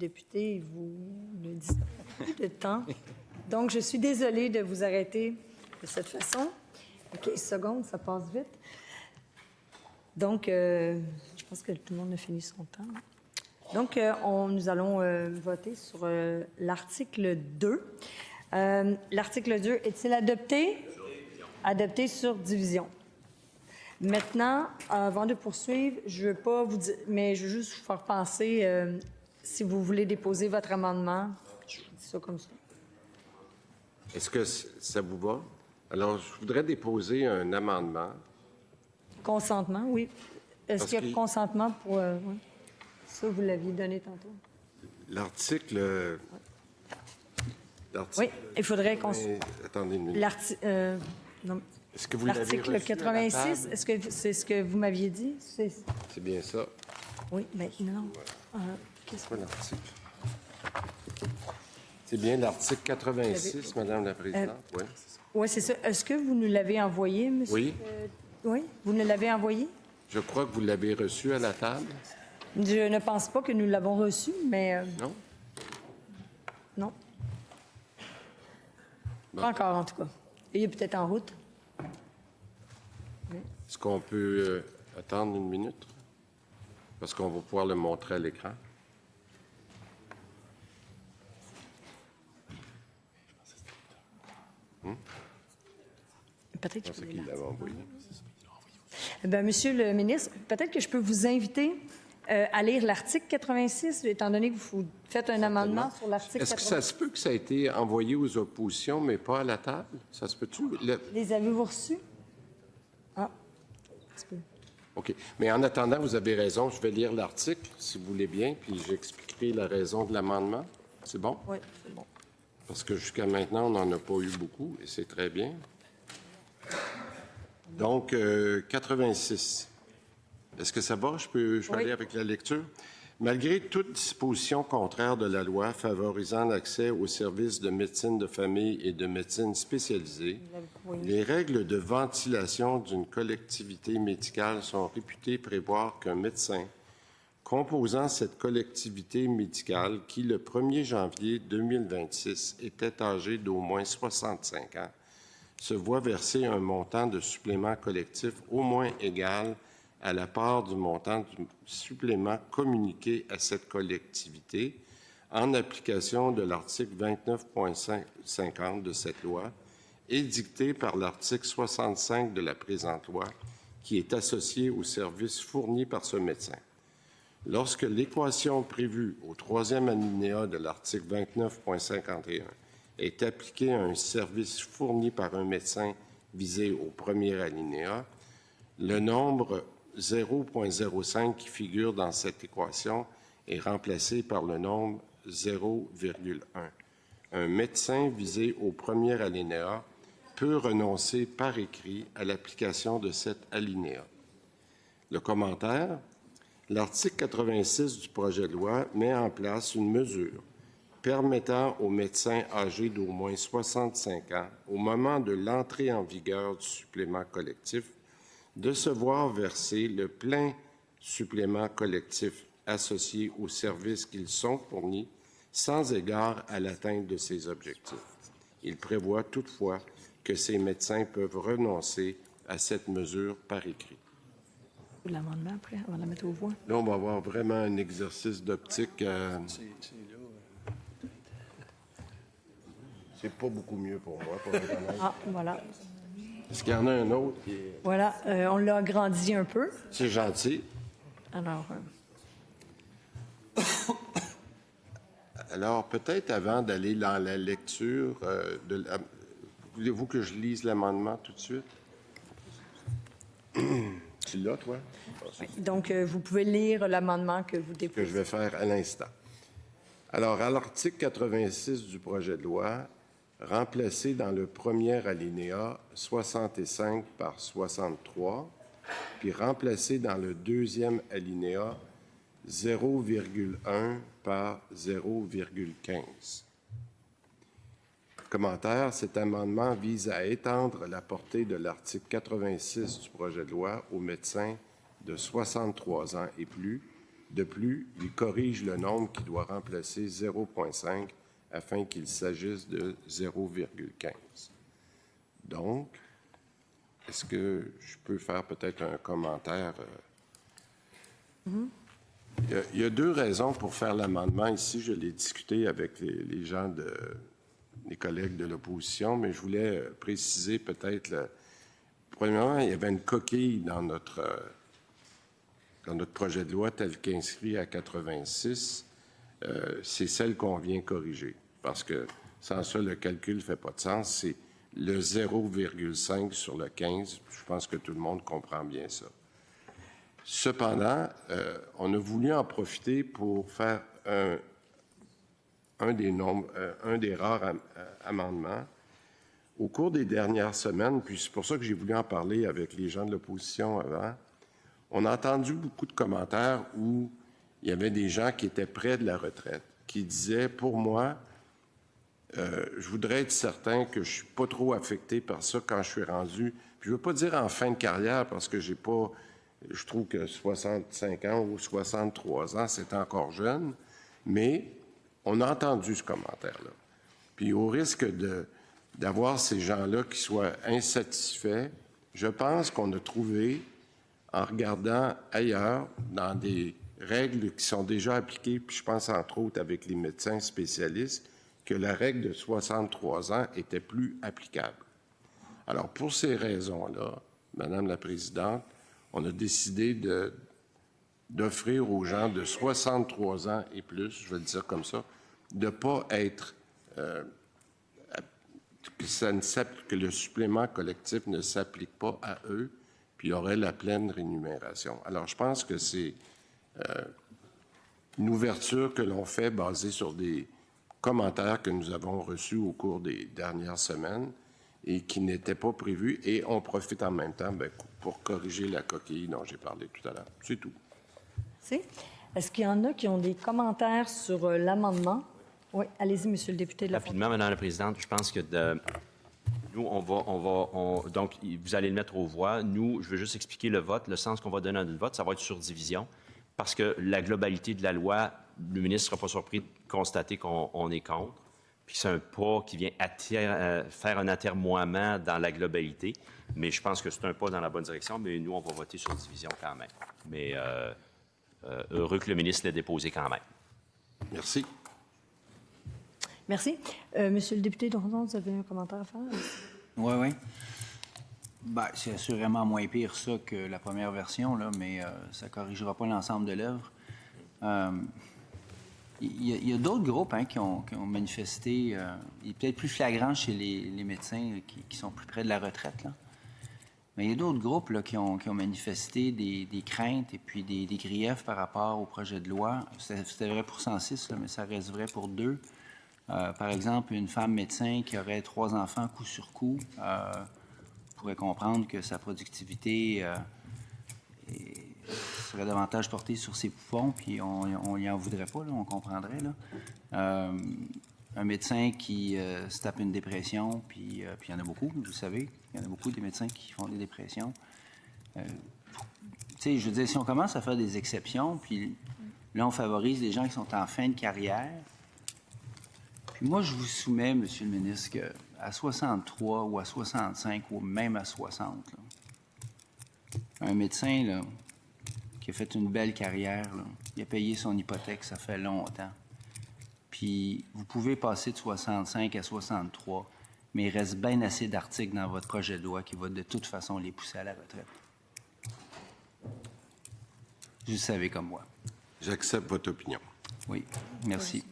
Député, vous ne dites pas plus de temps. Donc, je suis désolée de vous arrêter de cette façon. 15 secondes, ça passe vite. Donc, je pense que tout le monde a fini son temps. Donc, nous allons voter sur l'article 2. L'article 2 est-il adopté? Adopté sur division. Maintenant, avant de poursuivre, je ne veux pas vous dire, mais je veux juste vous faire penser, si vous voulez déposer votre amendement, je vous dis ça comme ça. Est-ce que ça vous va? Alors, je voudrais déposer un amendement. Consentement, oui. Est-ce qu'il y a consentement pour... oui. Ça, vous l'aviez donné tantôt. L'article... Oui, il faudrait qu'on... Attendez une minute. Non. Est-ce que vous l'avez reçu? L'article 86, est-ce que c'est ce que vous m'aviez dit? C'est bien ça. Oui, mais non. Qu'est-ce que l'article? C'est bien l'article 86, Madame la Présidente? Oui, c'est ça. Oui, c'est ça. Est-ce que vous nous l'avez envoyé, monsieur? Oui. Oui, vous nous l'avez envoyé? Je crois que vous l'avez reçu à la table. Je ne pense pas que nous l'avons reçu, mais... Non? Non. Bon. Pas encore, en tout cas. Il est peut-être en route. Est-ce qu'on peut attendre une minute? Parce qu'on va pouvoir le montrer à l'écran. Peut-être Je pensais qu'il l'avait envoyé. Bien, monsieur le ministre, peut-être que je peux vous inviter à lire l'article 86, étant donné que vous faites un amendement sur l'article 86. Est-ce que ça se peut que ça a été envoyé aux oppositions, mais pas à la table? Ça se peut-tu? Les avez-vous reçus? Ah, ça se peut. OK. Mais en attendant, vous avez raison. Je vais lire l'article, si vous voulez bien, puis j'expliquerai la raison de l'amendement. C'est bon? Oui, c'est bon. Parce que jusqu'à maintenant, on n'en a pas eu beaucoup, et c'est très bien. Donc, 86. Est-ce que ça va? Je peux aller avec la lecture? Malgré toute disposition contraire de la loi favorisant l'accès aux services de médecine de famille et de médecine spécialisée, les règles de ventilation d'une collectivité médicale sont réputées prévoir qu'un médecin composant cette collectivité médicale qui, le 1er janvier 2026, était âgé d'au moins 65 ans, se voit verser un montant de supplément collectif au moins égal à la part du montant du supplément communiqué à cette collectivité en application de l'article 29.50 de cette loi et dicté par l'article 65 de la présente loi qui est associé aux services fournis par ce médecin. Lorsque l'équation prévue au 3e alinéa de l'article 29.51 est appliquée à un service fourni par un médecin visé au 1er alinéa, le nombre 0,05 qui figure dans cette équation est remplacé par le nombre 0,1. Un médecin visé au 1er alinéa peut renoncer par écrit à l'application de cet alinéa. Le commentaire: l'article 86 du projet de loi met en place une mesure permettant aux médecins âgés d'au moins 65 ans, au moment de l'entrée en vigueur du supplément collectif, de se voir verser le plein supplément collectif associé aux services qu'ils sont fournis, sans égard à l'atteinte de ces objectifs. Il prévoit toutefois que ces médecins peuvent renoncer à cette mesure par écrit. L'amendement, après, on va la mettre aux voix. Là, on va avoir vraiment un exercice d'optique. C'est pas beaucoup mieux pour moi, pour être honnête. Ah, voilà. Est-ce qu'il y en a un autre qui est... Voilà, on l'a agrandi un peu. C'est gentil. Alors... Alors, peut-être avant d'aller dans la lecture, voulez-vous que je lise l'amendement tout de suite? Tu l'as, toi? Oui. Donc, vous pouvez lire l'amendement que vous déposez. Que je vais faire à l'instant. Alors, à l'article 86 du projet de loi, remplacer dans le premier alinéa 65 par 63, puis remplacer dans le deuxième alinéa 0,1 par 0,15. Commentaire: cet amendement vise à étendre la portée de l'article 86 du projet de loi aux médecins de 63 ans et plus De plus, il corrige le nombre qui doit remplacer 0,5 afin qu'il s'agisse de 0,15. Donc, est-ce que je peux faire peut-être un commentaire? Il y a deux raisons pour faire l'amendement ici. Je l'ai discuté avec les gens, les collègues de l'opposition, mais je voulais préciser peut-être... Premièrement, il y avait une coquille dans notre projet de loi tel qu'inscrit à 86. C'est celle qu'on vient corriger, parce que sans ça, le calcul ne fait pas de sens. C'est le 0,5 sur le 15. Je pense que tout le monde comprend bien ça. Cependant, on a voulu en profiter pour faire un des rares amendements. Au cours des dernières semaines, puis c'est pour ça que j'ai voulu en parler avec les gens de l'opposition avant, on a entendu beaucoup de commentaires où il y avait des gens qui étaient près de la retraite, qui disaient, pour moi, je voudrais être certain que je ne suis pas trop affecté par ça quand je suis rendu, puis je ne veux pas dire en fin de carrière, parce que je trouve que 65 ans ou 63 ans, c'est encore jeune, mais on a entendu ce commentaire-là. Puis au risque d'avoir ces gens-là qui soient insatisfaits, je pense qu'on a trouvé, en regardant ailleurs, dans des règles qui sont déjà appliquées, puis je pense entre autres avec les médecins spécialistes, que la règle de 63 ans était plus applicable. Alors, pour ces raisons-là, Madame la Présidente, on a décidé d'offrir aux gens de 63 ans et plus, je vais le dire comme ça, de ne pas être... que le supplément collectif ne s'applique pas à eux, puis il y aurait la pleine rémunération. Alors, je pense que c'est une ouverture que l'on fait basée sur des commentaires que nous avons reçus au cours des dernières semaines et qui n'étaient pas prévus, et on profite en même temps pour corriger la coquille dont j'ai parlé tout à l'heure. C'est tout. Est-ce qu'il y en a qui ont des commentaires sur l'amendement? Oui, allez-y, Monsieur le député de la Rapidement, Madame la Présidente, je pense que nous, donc, vous allez le mettre aux voix. Nous, je veux juste expliquer le vote. Le sens qu'on va donner à notre vote, ça va être sur division, parce que la globalité de la loi, le ministre ne sera pas surpris de constater qu'on est contre, puis c'est un pas qui vient faire un atermoiement dans la globalité, mais je pense que c'est un pas dans la bonne direction, mais nous, on va voter sur division quand même. Mais heureux que le ministre l'ait déposé quand même. Merci. Merci. Monsieur le député Dornon, vous avez un commentaire à faire? Oui. Ben, c'est assurément moins pire ça que la première version, là, mais ça ne corrigera pas l'ensemble de l'œuvre. Il y a d'autres groupes qui ont manifesté. Il est peut-être plus flagrant chez les médecins qui sont plus près de la retraite, là. Mais il y a d'autres groupes là, qui ont manifesté des craintes et puis des griefs par rapport au projet de loi. C'était vrai pour 106, là, mais ça reste vrai pour 2. Par exemple, une femme médecin qui aurait 3 enfants coup sur coup pourrait comprendre que sa productivité serait davantage portée sur ses poumons, puis on n'y en voudrait pas, là, on comprendrait. Là. Un médecin qui se tape une dépression, puis il y en a beaucoup, vous le savez, il y en a beaucoup des médecins qui font des dépressions. Tu sais, je veux dire, si on commence à faire des exceptions, puis là, on favorise les gens qui sont en fin de carrière. Puis moi, je vous soumets, Monsieur le ministre, qu'à 63 ou à 65 ou même à 60, là, un médecin là, qui a fait une belle carrière, là, il a payé son hypothèque, ça fait longtemps. Puis vous pouvez passer de 65 à 63, mais il reste bien assez d'articles dans votre projet de loi qui va de toute façon les pousser à la retraite. Vous le savez comme moi. J'accepte votre opinion. Oui, merci.